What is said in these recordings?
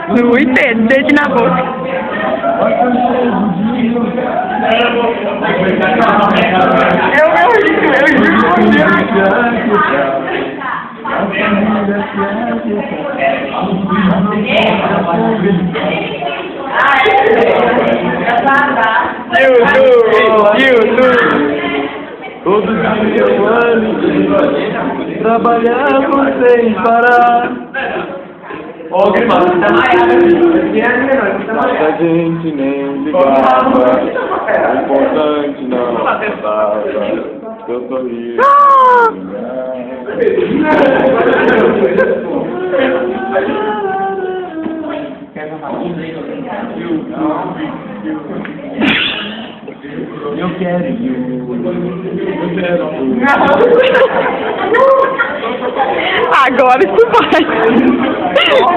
Luiz Pedro, dedo na boca. Todo dia eu ando, trabalhando sem parar. Mas a gente nem ligava, o importante não passava, eu sorri. Eu quero Agora isso vai.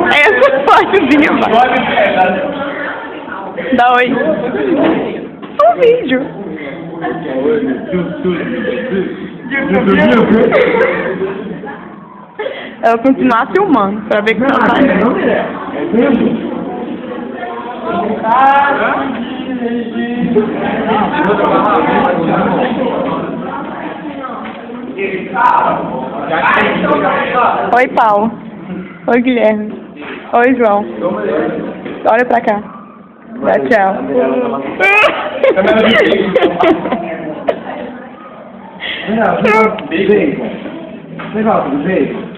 Essa partezinha vai. Dá oi. Um vídeo. Eu vou continuar filmando pra ver como ela tá. Oi, Paulo. Oi, Guilherme. Oi, João. Olha pra cá. Dá tchau. Legal, tudo bem?